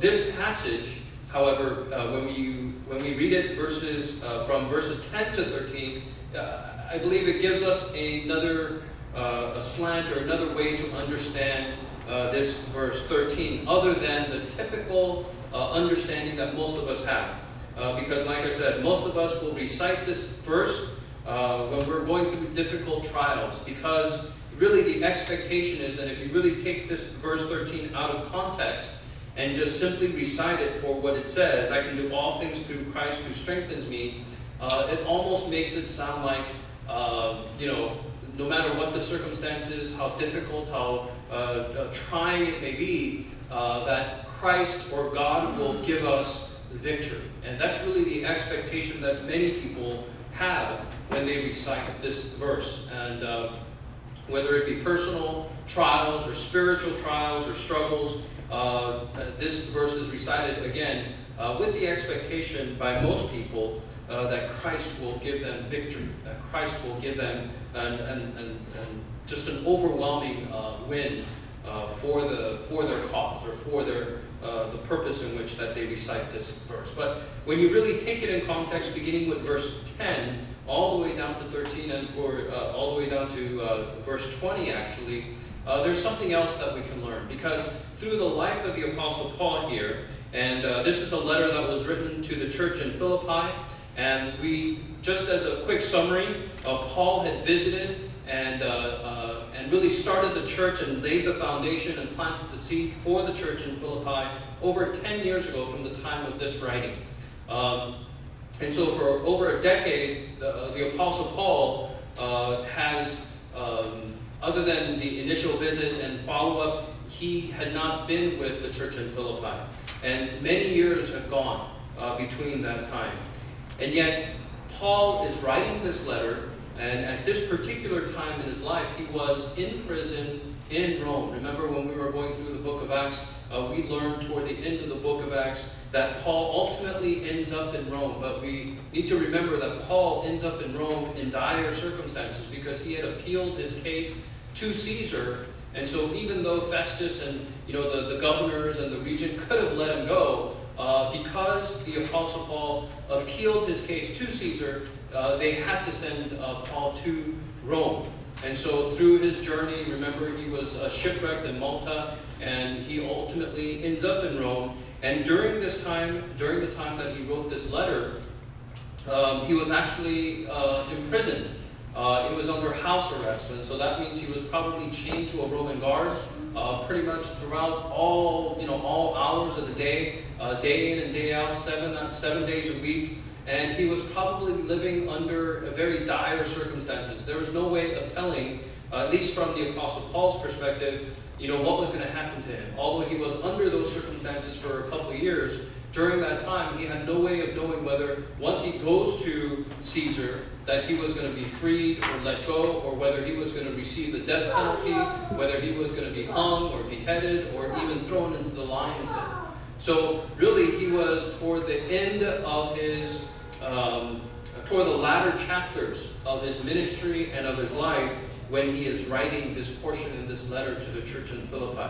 this passage, however, when we read it from verses 10 to 13, I believe it gives us another a slant or another way to understand this verse 13, other than the typical understanding that most of us have. Because like I said, most of us will recite this verse when we're going through difficult trials, because really the expectation is, and if you really take this verse 13 out of context and just simply recite it for what it says, I can do all things through Christ who strengthens me, it almost makes it sound like, no matter what the circumstances, how difficult, how trying it may be, that Christ or God will give us victory. And that's really the expectation that many people have when they recite this verse. And whether it be personal trials or spiritual trials or struggles, this verse is recited again with the expectation by most people that Christ will give them victory, that Christ will give them just an overwhelming win for their cause or for the purpose in which that they recite this verse. But when you really take it in context, beginning with verse 10 all the way down to 13 and all the way down to verse 20, actually, there's something else that we can learn, because through the life of the Apostle Paul here, and this is a letter that was written to the church in Philippi, and just as a quick summary, Paul had visited and really started the church and laid the foundation and planted the seed for the church in Philippi over 10 years ago from the time of this writing. And so for over a decade, the Apostle Paul has, other than the initial visit and follow-up, he had not been with the church in Philippi. And many years have gone between that time. And yet, Paul is writing this letter, and at this particular time in his life, he was in prison in Rome. Remember when we were going through the book of Acts, we learned toward the end of the book of Acts that Paul ultimately ends up in Rome. But we need to remember that Paul ends up in Rome in dire circumstances because he had appealed his case to Caesar. And so even though Festus and the governors and the regent could have let him go, because the Apostle Paul appealed his case to Caesar, they had to send Paul to Rome. And so through his journey, remember, he was shipwrecked in Malta, and he ultimately ends up in Rome. And during the time that he wrote this letter, he was actually imprisoned. He was under house arrest, and so that means he was probably chained to a Roman guard pretty much throughout all hours of the day, day in and day out, 7 days a week. And he was probably living under very dire circumstances. There was no way of telling, at least from the Apostle Paul's perspective, what was going to happen to him. Although he was under those circumstances for a couple of years, during that time, he had no way of knowing whether once he goes to Caesar, that he was going to be freed or let go, or whether he was going to receive the death penalty, whether he was going to be hung or beheaded or even thrown into the lion's den. So really, he was toward the end of his, toward the latter chapters of his ministry and of his life when he is writing this portion in this letter to the church in Philippi.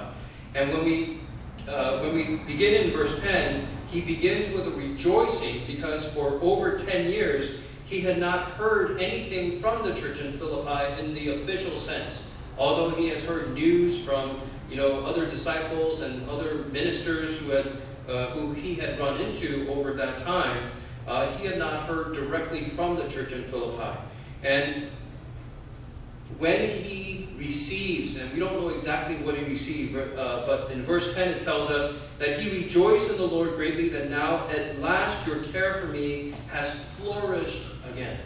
And when we begin in verse 10, he begins with a rejoicing because for over 10 years, he had not heard anything from the church in Philippi in the official sense. Although he has heard news from other disciples and other ministers who he had run into over that time, he had not heard directly from the church in Philippi. And when he receives, and we don't know exactly what he received, but in verse 10 it tells us that he rejoiced in the Lord greatly that now at last your care for me has flourished again.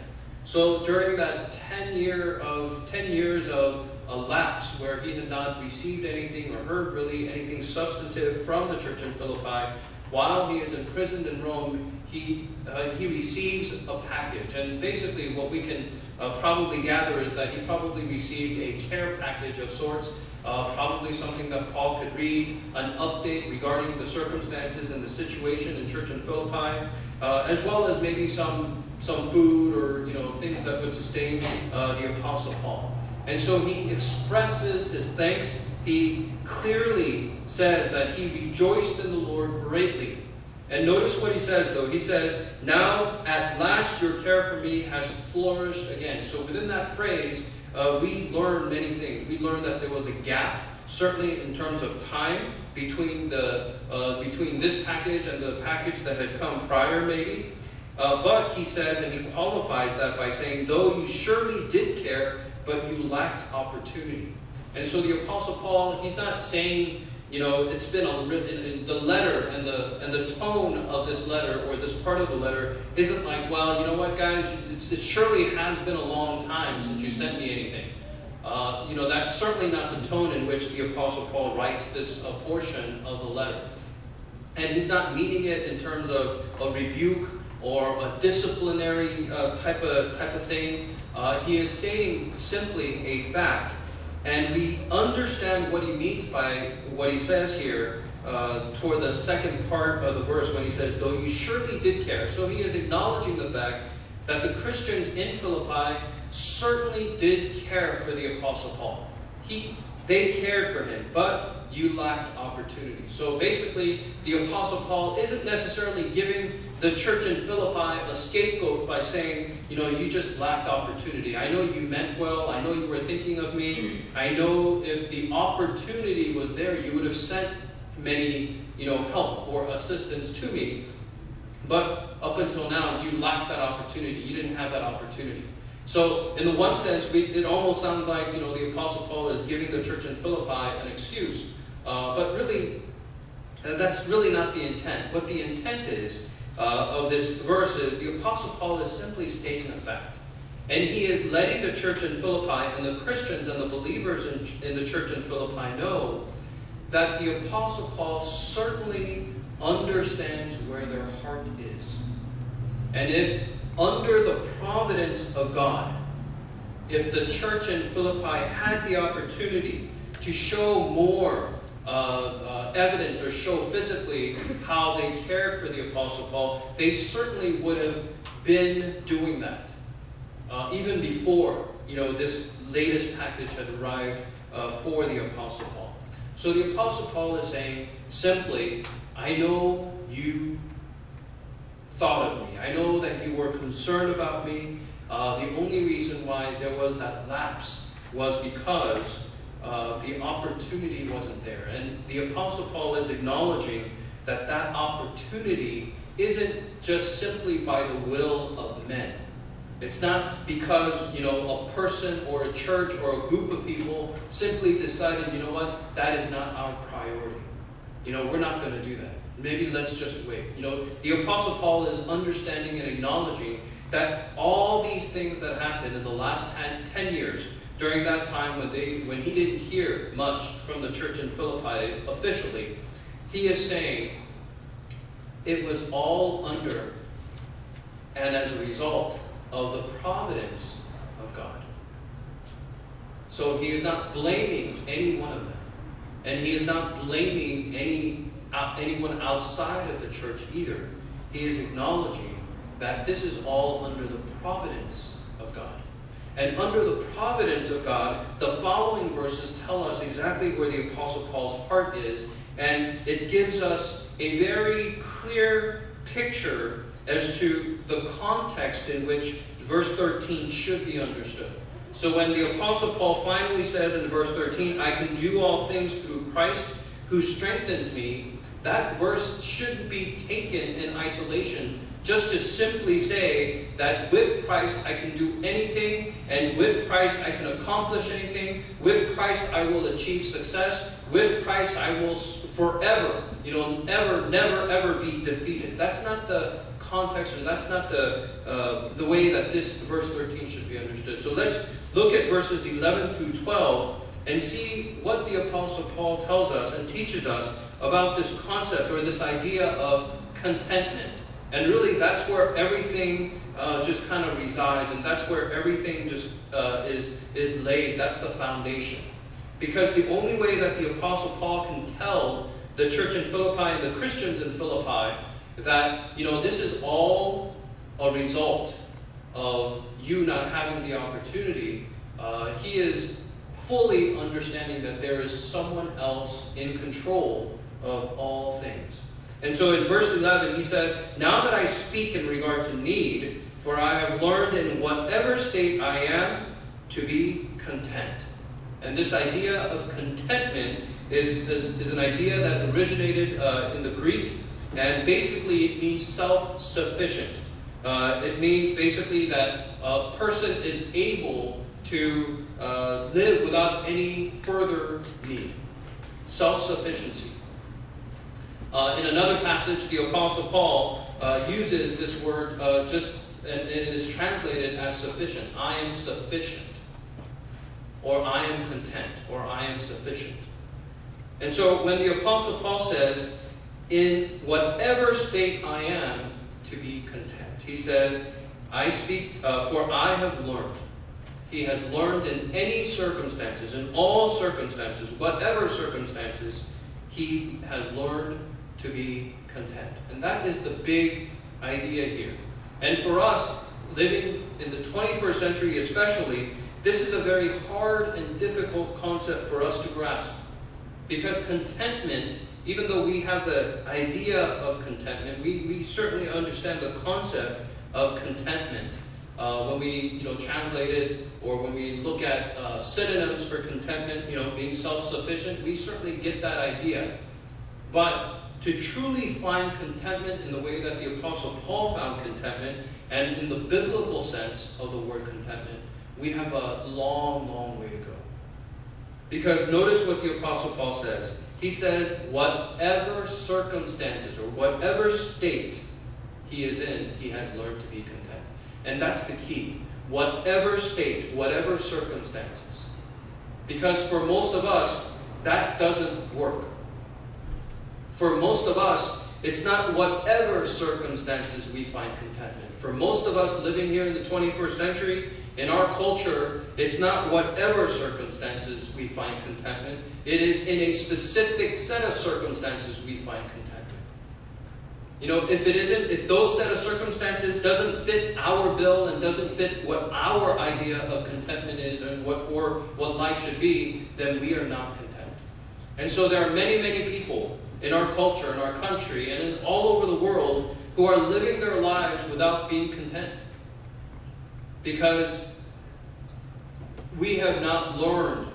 So during that 10 years of a lapse where he had not received anything or heard really anything substantive from the church in Philippi, while he is imprisoned in Rome, he receives a package. And basically what we can probably gather is that he probably received a care package of sorts, probably something that Paul could read, an update regarding the circumstances and the situation in church in Philippi, as well as maybe some food or things that would sustain the Apostle Paul. And so he expresses his thanks he clearly says that he rejoiced in the Lord greatly. And notice what he says, though. He says, now at last your care for me has flourished again. So within that phrase, we learn many things. We learned that there was a gap, certainly in terms of time, between this package and the package that had come prior, maybe. But he says, and he qualifies that by saying, though you surely did care, but you lacked opportunity. And so the Apostle Paul, he's not saying, it's been in the letter and the tone of this letter, or this part of the letter, isn't like, well, you know what, guys, it surely has been a long time since you sent me anything. That's certainly not the tone in which the Apostle Paul writes this portion of the letter. And he's not meaning it in terms of a rebuke or a disciplinary type of thing. He is stating simply a fact. And we understand what he means by what he says here toward the second part of the verse when he says, though you surely did care. So he is acknowledging the fact that the Christians in Philippi certainly did care for the Apostle Paul. They cared for him, but you lacked opportunity. So basically, the Apostle Paul isn't necessarily giving the church in Philippi a scapegoat by saying, you just lacked opportunity. I know you meant well. I know you were thinking of me. I know if the opportunity was there, you would have sent many, help or assistance to me. But up until now, you lacked that opportunity. You didn't have that opportunity. So in the one sense, it almost sounds like, the Apostle Paul is giving the church in Philippi an excuse. But really, that's really not the intent. What the intent is of this verse is the Apostle Paul is simply stating a fact. And he is letting the church in Philippi and the Christians and the believers in the church in Philippi know that the Apostle Paul certainly understands where their heart is. And if under the providence of God, if the church in Philippi had the opportunity to show more evidence or show physically how they cared for the Apostle Paul, they certainly would have been doing that. Even before, this latest package had arrived for the Apostle Paul. So the Apostle Paul is saying simply, I know you thought of me. I know that you were concerned about me. The only reason why there was that lapse was because the opportunity wasn't there. And the Apostle Paul is acknowledging that opportunity isn't just simply by the will of men. It's not because, a person or a church or a group of people simply decided, that is not our priority. We're not going to do that. Maybe let's just wait. The Apostle Paul is understanding and acknowledging that all these things that happened in the last 10 years, during that time when he didn't hear much from the church in Philippi officially, he is saying it was all under and as a result of the providence of God. So he is not blaming any one of them. And he is not blaming anyone outside of the church either. He is acknowledging that this is all under the providence of God. And under the providence of God, the following verses tell us exactly where the Apostle Paul's heart is, and it gives us a very clear picture as to the context in which verse 13 should be understood. So when the Apostle Paul finally says in verse 13, I can do all things through Christ who strengthens me, that verse shouldn't be taken in isolation just to simply say that with Christ I can do anything, and with Christ I can accomplish anything, with Christ I will achieve success, with Christ I will forever, never ever be defeated. That's not the context, or that's not the way that this verse 13 should be understood. So let's look at verses 11 through 12 and see what the Apostle Paul tells us and teaches us about this concept or this idea of contentment. And really that's where everything just kind of resides, and that's where everything just is laid. That's the foundation. Because the only way that the Apostle Paul can tell the church in Philippi and the Christians in Philippi that, this is all a result of you not having the opportunity, he is fully understanding that there is someone else in control of all things. And so in verse 11 he says, "Now that I speak in regard to need, for I have learned in whatever state I am to be content." And this idea of contentment is an idea that originated in the Greek, and basically it means self-sufficient. It means basically that a person is able to live without any further need. Self-sufficiency. In another passage, the Apostle Paul uses this word and it is translated as sufficient. I am sufficient. Or I am content. Or I am sufficient. And so when the Apostle Paul says, "In whatever state I am to be content," he says, "I speak, for I have learned." He has learned in any circumstances, in all circumstances, whatever circumstances, he has learned to be content. And that is the big idea here. And for us, living in the 21st century especially, this is a very hard and difficult concept for us to grasp. Because contentment, even though we have the idea of contentment, we certainly understand the concept of contentment. When we translate it, or when we look at synonyms for contentment, being self-sufficient, we certainly get that idea. But to truly find contentment in the way that the Apostle Paul found contentment, and in the biblical sense of the word contentment, we have a long, long way to go. Because notice what the Apostle Paul says. He says, whatever circumstances or whatever state he is in, he has learned to be content. And that's the key. Whatever state, whatever circumstances. Because for most of us, that doesn't work. For most of us, it's not whatever circumstances we find contentment. For most of us living here in the 21st century, in our culture, it's not whatever circumstances we find contentment. It is in a specific set of circumstances we find contentment. If those set of circumstances doesn't fit our bill and doesn't fit what our idea of contentment is and what life should be, then we are not content. And so there are many, many people in our culture, in our country, and all over the world who are living their lives without being content. Because we have not learned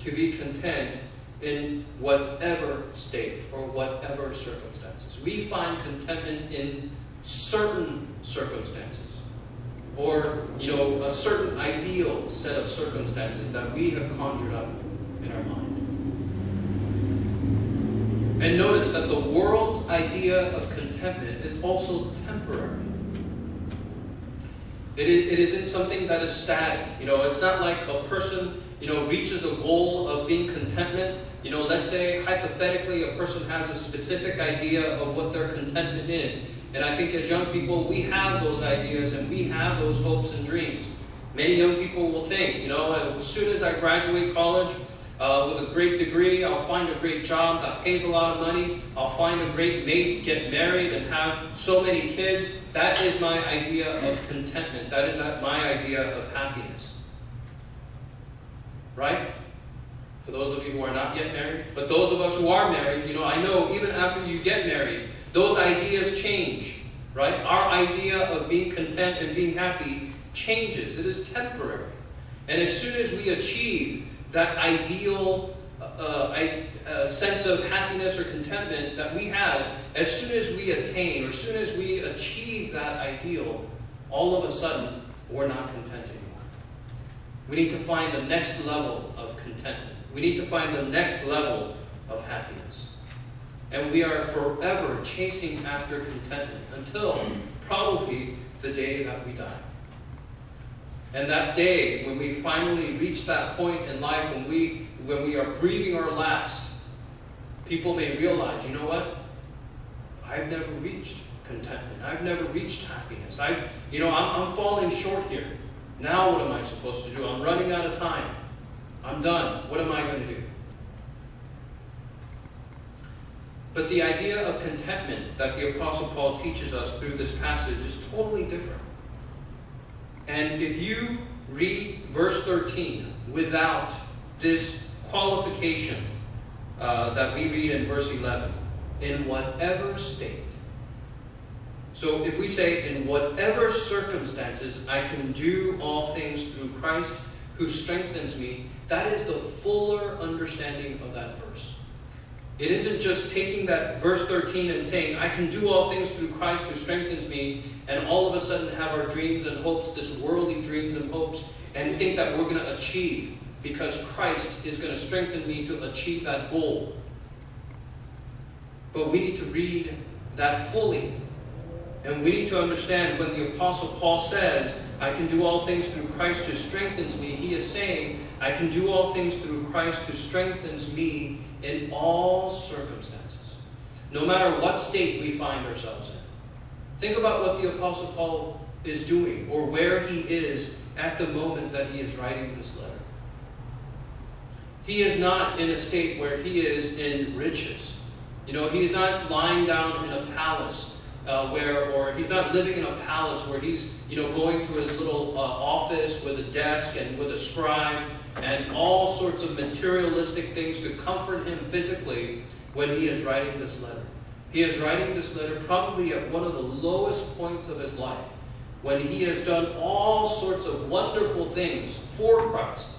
to be content in whatever state or whatever circumstances. We find contentment in certain circumstances, or a certain ideal set of circumstances that we have conjured up in our mind. And notice that the world's idea of contentment is also temporary. It isn't something that is static. It's not like a person, reaches a goal of being contentment. Let's say, hypothetically, a person has a specific idea of what their contentment is. And I think as young people, we have those ideas and we have those hopes and dreams. Many young people will think, as soon as I graduate college with a great degree, I'll find a great job that pays a lot of money. I'll find a great mate, get married, and have so many kids. That is my idea of contentment. That is my idea of happiness. Right? For those of you who are not yet married. But those of us who are married, I know even after you get married, those ideas change. Right? Our idea of being content and being happy changes. It is temporary. And as soon as we achieve that ideal sense of happiness or contentment that we have, as soon as we attain or as soon as we achieve that ideal, all of a sudden, we're not content anymore. We need to find the next level of contentment. We need to find the next level of happiness. And we are forever chasing after contentment until probably the day that we die. And that day, when we finally reach that point in life, when we are breathing our last, people may realize, you know what? I've never reached contentment. I've never reached happiness. I'm falling short here. Now what am I supposed to do? I'm running out of time. I'm done. What am I going to do? But the idea of contentment that the Apostle Paul teaches us through this passage is totally different. And if you read verse 13 without this qualification that we read in verse 11. In whatever state. So if we say, in whatever circumstances, I can do all things through Christ who strengthens me, that is the fuller understanding of that verse. It isn't just taking that verse 13 and saying, I can do all things through Christ who strengthens me, and all of a sudden have our dreams and hopes, this worldly dreams and hopes, and think that we're going to achieve because Christ is going to strengthen me to achieve that goal. But we need to read that fully. And we need to understand when the Apostle Paul says, I can do all things through Christ who strengthens me, he is saying, I can do all things through Christ who strengthens me in all circumstances. No matter what state we find ourselves in. Think about what the Apostle Paul is doing, or where he is at the moment that he is writing this letter. He is not in a state where he is in riches. He is not lying down in a palace or he's not living in a palace where he's, going to his little office with a desk and with a scribe and all sorts of materialistic things to comfort him physically when he is writing this letter. He is writing this letter probably at one of the lowest points of his life, when he has done all sorts of wonderful things for Christ.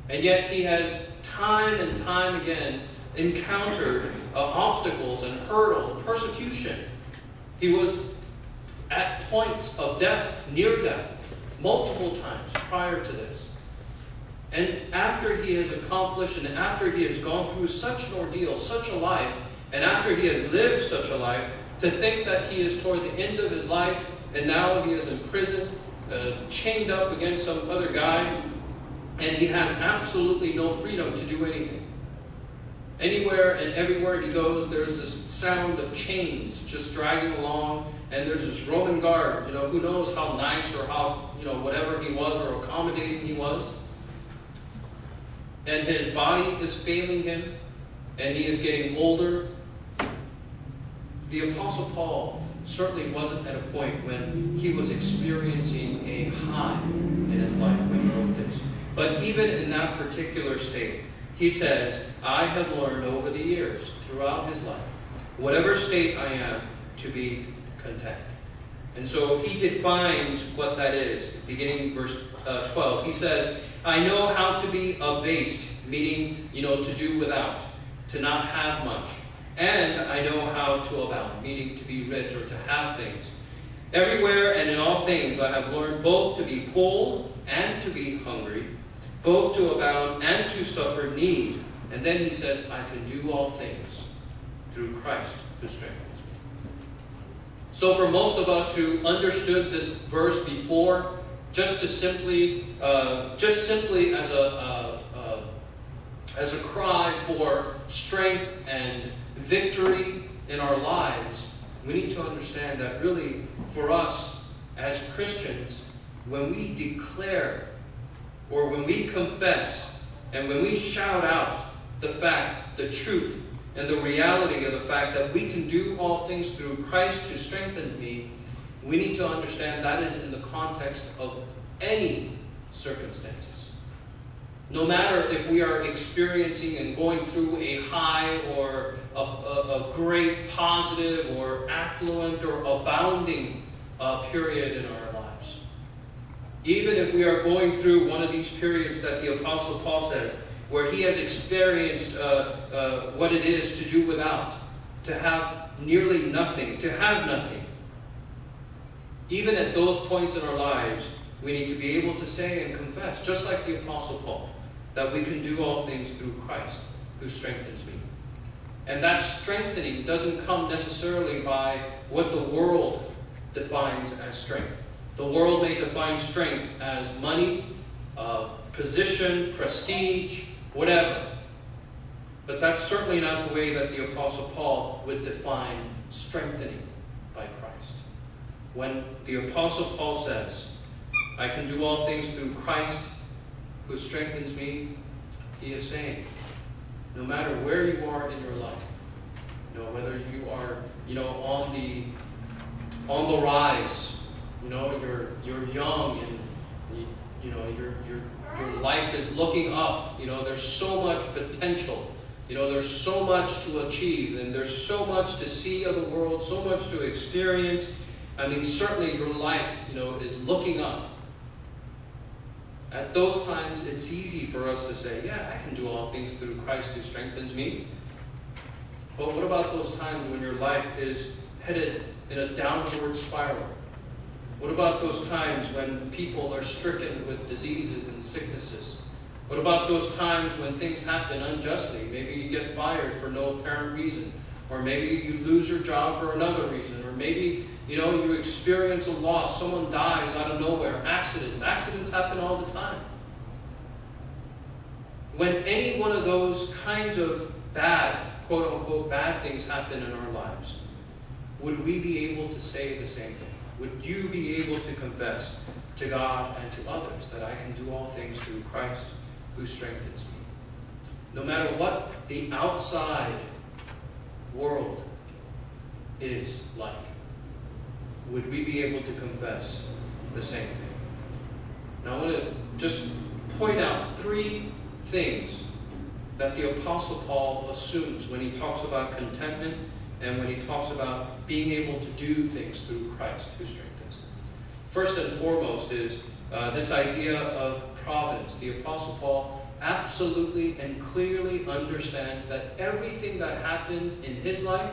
And yet he has time and time again encountered obstacles and hurdles, persecution. He was at points of death, near death, multiple times prior to this. And after he has accomplished and after he has gone through such an ordeal, such a life, and after he has lived such a life, to think that he is toward the end of his life and now he is in prison, chained up against some other guy, and he has absolutely no freedom to do anything. Anywhere and everywhere he goes, there's this sound of chains just dragging along, and there's this Roman guard, who knows how nice or how, whatever he was or accommodating he was. And his body is failing him, and he is getting older. The Apostle Paul certainly wasn't at a point when he was experiencing a high in his life when he wrote this. But even in that particular state, he says, I have learned over the years, throughout his life, whatever state I am, to be content. And so he defines what that is, beginning verse 12. He says, I know how to be abased, meaning, to do without, to not have much. And I know how to abound, meaning to be rich or to have things. Everywhere and in all things I have learned both to be full and to be hungry, both to abound and to suffer need. And then he says, I can do all things through Christ who strengthens me. So for most of us who understood this verse before, just simply as a cry for strength and victory in our lives, we need to understand that really for us as Christians, when we declare or when we confess and when we shout out the truth and the reality of the fact that we can do all things through Christ who strengthens me, we need to understand that is in the context of any circumstances. No matter if we are experiencing and going through a high or a great positive or affluent or abounding period in our lives. Even if we are going through one of these periods that the Apostle Paul says, where he has experienced what it is to do without, to have nearly nothing, to have nothing. Even at those points in our lives, we need to be able to say and confess, just like the Apostle Paul, that we can do all things through Christ who strengthens me. And that strengthening doesn't come necessarily by what the world defines as strength. The world may define strength as money, position, prestige, whatever. But that's certainly not the way that the Apostle Paul would define strengthening by Christ. When the Apostle Paul says, I can do all things through Christ who strengthens me, he is saying, no matter where you are in your life, whether you are, on the rise, you're young and you're your life is looking up. There's so much potential. There's so much to achieve, and there's so much to see of the world, so much to experience. Certainly your life, is looking up. At those times, it's easy for us to say, yeah, I can do all things through Christ who strengthens me. But what about those times when your life is headed in a downward spiral? What about those times when people are stricken with diseases and sicknesses? What about those times when things happen unjustly? Maybe you get fired for no apparent reason. Or maybe you lose your job for another reason. Or maybe, you experience a loss. Someone dies out of nowhere. Accidents. Accidents happen all the time. When any one of those kinds of bad, quote-unquote, bad things happen in our lives, would we be able to say the same thing? Would you be able to confess to God and to others that I can do all things through Christ who strengthens me? No matter what the outside world is like, would we be able to confess the same thing? Now I want to just point out 3 things that the Apostle Paul assumes when he talks about contentment and when he talks about being able to do things through Christ who strengthens us. First and foremost is this idea of providence. The Apostle Paul absolutely and clearly understands that everything that happens in his life,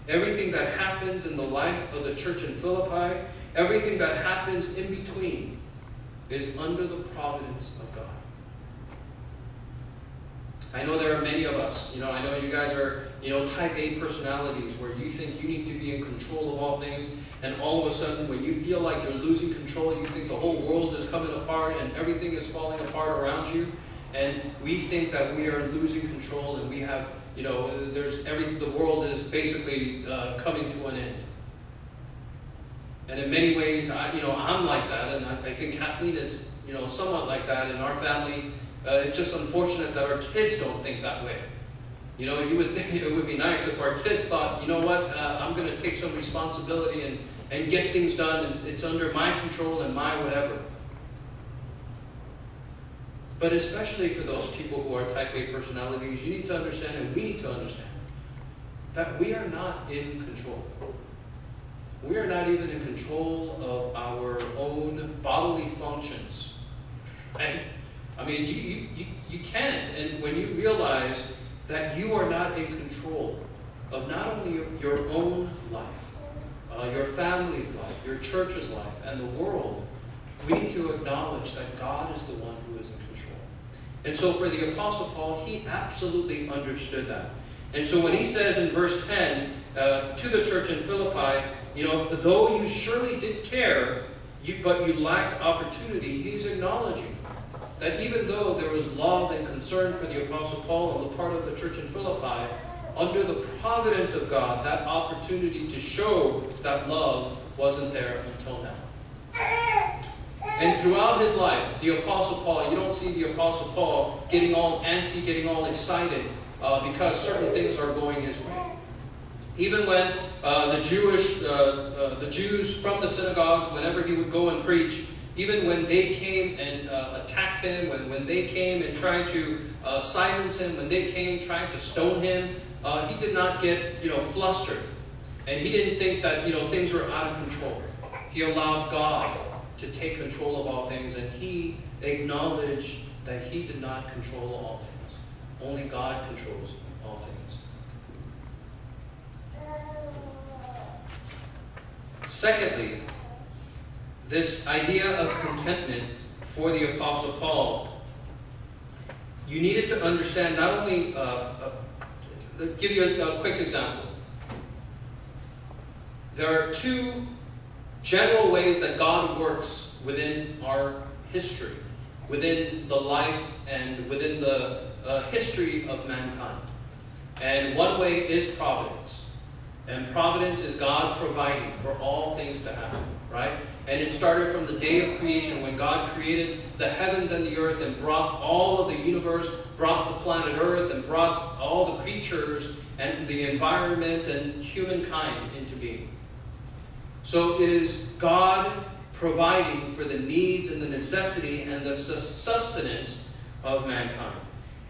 everything that happens in the life of the church in Philippi, everything that happens in between is under the providence of God. I know there are many of us, I know you guys are, type A personalities where you think you need to be in control of all things, and all of a sudden when you feel like you're losing control, you think the whole world is coming apart and everything is falling apart around you, and we think that we are losing control and we have, the world is basically coming to an end. And in many ways, I'm like that, and I think Kathleen is, somewhat like that in our family. It's just unfortunate that our kids don't think that way. You would think it would be nice if our kids thought, I'm going to take some responsibility and get things done, and it's under my control and my whatever. But especially for those people who are type A personalities, you need to understand, and we need to understand, that we are not in control. We are not even in control of our own bodily functions. And you can't. And when you realize that you are not in control of not only your own life, your family's life, your church's life, and the world, we need to acknowledge that God is the one who is in control. And so for the Apostle Paul, he absolutely understood that. And so when he says in verse 10 to the church in Philippi, though you surely did care, but you lacked opportunity, he's acknowledging that even though there was love and concern for the Apostle Paul on the part of the church in Philippi, under the providence of God, that opportunity to show that love wasn't there until now. And throughout his life, the Apostle Paul, you don't see the Apostle Paul getting all antsy, getting all excited because certain things are going his way. Even when the Jews from the synagogues, whenever he would go and preach, even when they came and attacked him, when they came and tried to silence him, when they came trying to stone him, he did not get flustered. And he didn't think that things were out of control. He allowed God to take control of all things, and he acknowledged that he did not control all things. Only God controls all things. Secondly, this idea of contentment for the Apostle Paul, you needed to understand not only, give you a quick example. There are 2 general ways that God works within our history, within the life and within the history of mankind. And one way is providence. And providence is God providing for all things to happen, right? And it started from the day of creation when God created the heavens and the earth and brought all of the universe, brought the planet Earth and brought all the creatures and the environment and humankind into being. So it is God providing for the needs and the necessity and the sustenance of mankind.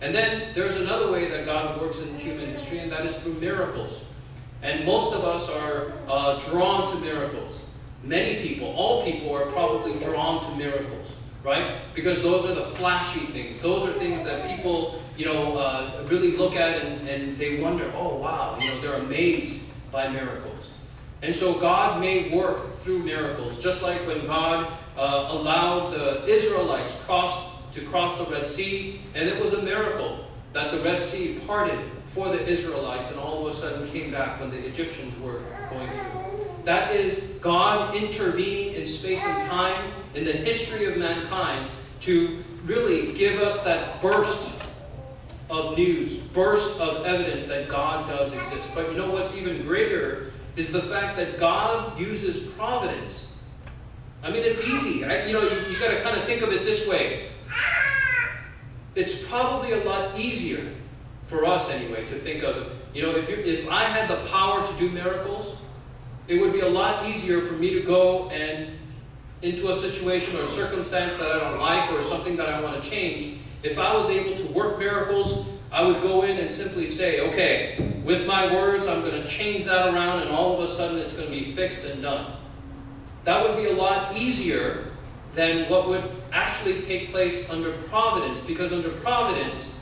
And then there's another way that God works in human history, and that is through miracles. And most of us are drawn to miracles. Many people, all people are probably drawn to miracles, right? Because those are the flashy things. Those are things that people, really look at and they wonder, oh wow, they're amazed by miracles. And so God may work through miracles, just like when God allowed the Israelites to cross the Red Sea, and it was a miracle that the Red Sea parted for the Israelites and all of a sudden came back when the Egyptians were going through. That is God intervening in space and time in the history of mankind to really give us that burst of news, burst of evidence that God does exist. But you know what's even greater is the fact that God uses providence. I mean, it's easy. You got to kind of think of it this way. It's probably a lot easier for us anyway to think of it. If I had the power to do miracles, it would be a lot easier for me to go and into a situation or circumstance that I don't like or something that I want to change. If I was able to work miracles, I would go in and simply say, okay, with my words, I'm going to change that around, and all of a sudden it's going to be fixed and done. That would be a lot easier than what would actually take place under providence, because under providence,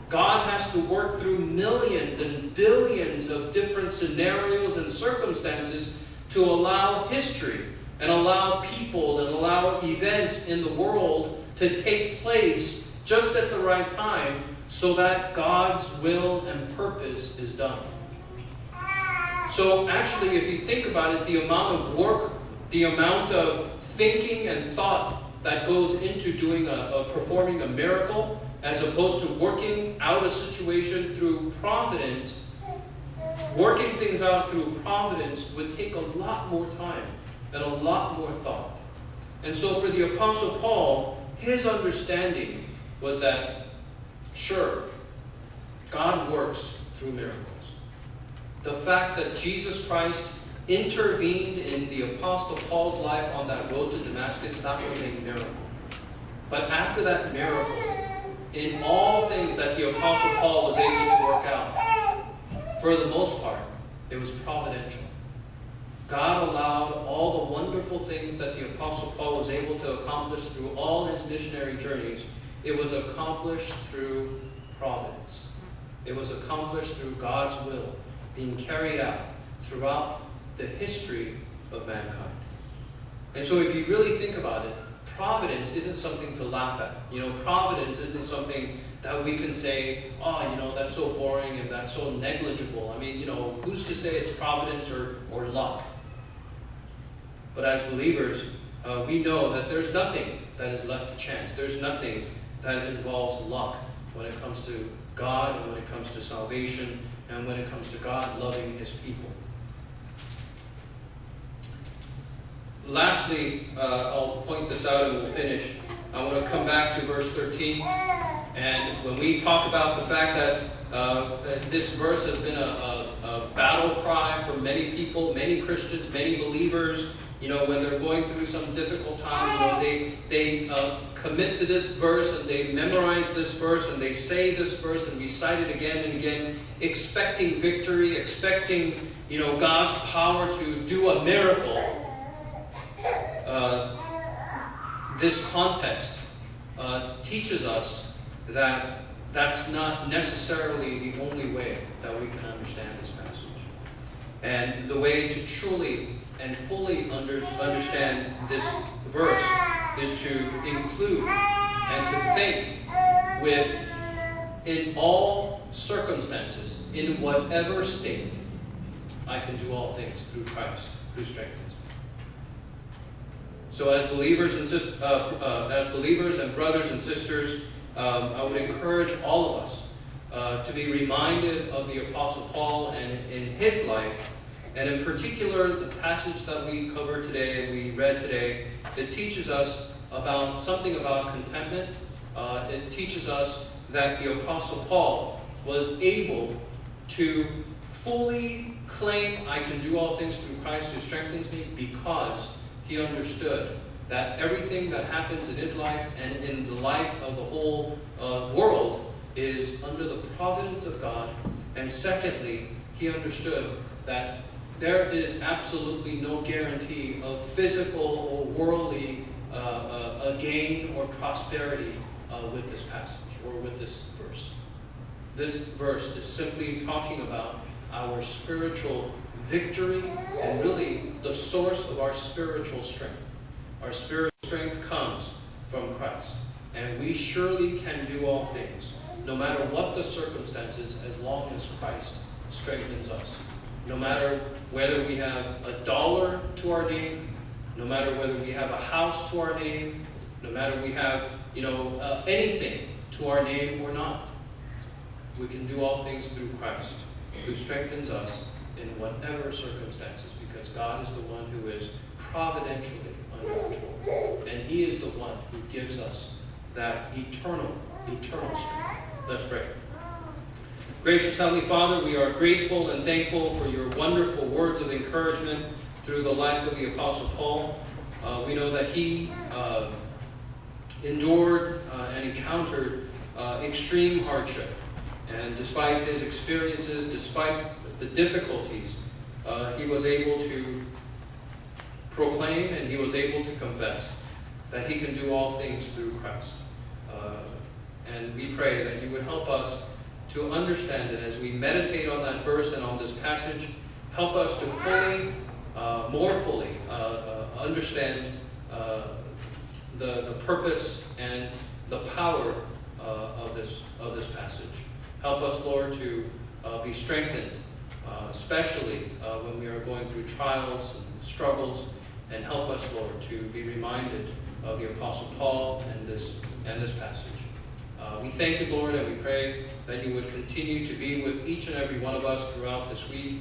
God has to work through millions and billions of different scenarios and circumstances to allow history and allow people and allow events in the world to take place just at the right time so that God's will and purpose is done. So actually, if you think about it, the amount of work, the amount of thinking and thought that goes into performing a miracle, as opposed to working out a situation through providence, working things out through providence would take a lot more time and a lot more thought. And so for the Apostle Paul, his understanding was that, sure, God works through miracles. The fact that Jesus Christ intervened in the Apostle Paul's life on that road to Damascus, that was a miracle. But after that miracle, in all things that the Apostle Paul was able to work out, for the most part, it was providential. God allowed all the wonderful things that the Apostle Paul was able to accomplish through all his missionary journeys. It was accomplished through providence. It was accomplished through God's will being carried out throughout the history of mankind. And so if you really think about it, providence isn't something to laugh at. Providence isn't something that we can say, oh, that's so boring and that's so negligible. I mean, who's to say it's providence or luck? But as believers, we know that there's nothing that is left to chance. There's nothing that involves luck when it comes to God and when it comes to salvation and when it comes to God loving his people. Lastly, I'll point this out and we'll finish. I want to come back to verse 13. And when we talk about the fact that this verse has been a battle cry for many people, many Christians, many believers, when they're going through some difficult time, they commit to this verse and they memorize this verse and they say this verse and recite it again and again, expecting victory, expecting, God's power to do a miracle. This context teaches us that that's not necessarily the only way that we can understand this passage. And the way to truly and fully understand this verse is to include and to think with, in all circumstances, in whatever state, I can do all things through Christ who strengthens me. So as believers and brothers and sisters, I would encourage all of us to be reminded of the Apostle Paul and in his life, and in particular the passage that we covered today and we read today. It teaches us something about contentment. It teaches us that the Apostle Paul was able to fully claim, I can do all things through Christ who strengthens me, because he understood that everything that happens in his life and in the life of the whole world is under the providence of God. And secondly, he understood that there is absolutely no guarantee of physical or worldly gain or prosperity with this passage or with this verse. This verse is simply talking about our spiritual victory and really the source of our spiritual strength. Our spiritual strength comes from Christ. And we surely can do all things, no matter what the circumstances, as long as Christ strengthens us. No matter whether we have $1 to our name, no matter whether we have a house to our name, no matter we have, anything to our name or not. We can do all things through Christ, who strengthens us in whatever circumstances, because God is the one who is providentially under control. And he is the one who gives us that eternal strength. Let's pray. Gracious Heavenly Father, we are grateful and thankful for your wonderful words of encouragement through the life of the Apostle Paul. We know that he endured and encountered extreme hardship. And despite his experiences, despite the difficulties, he was able to proclaim and he was able to confess that he can do all things through Christ. And we pray that you would help us to understand it as we meditate on that verse and on this passage. Help us to more fully understand the purpose and the power of this passage. Help us, Lord, to be strengthened, especially when we are going through trials and struggles. And help us, Lord, to be reminded of the Apostle Paul and this passage. We thank you, Lord, and we pray that you would continue to be with each and every one of us throughout this week.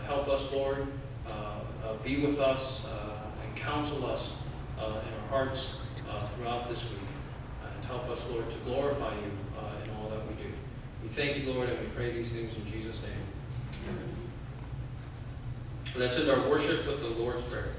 Help us, Lord, be with us and counsel us in our hearts throughout this week. And help us, Lord, to glorify you in all that we do. We thank you, Lord, and we pray these things in Jesus' name. Amen. Let's end our worship with the Lord's Prayer.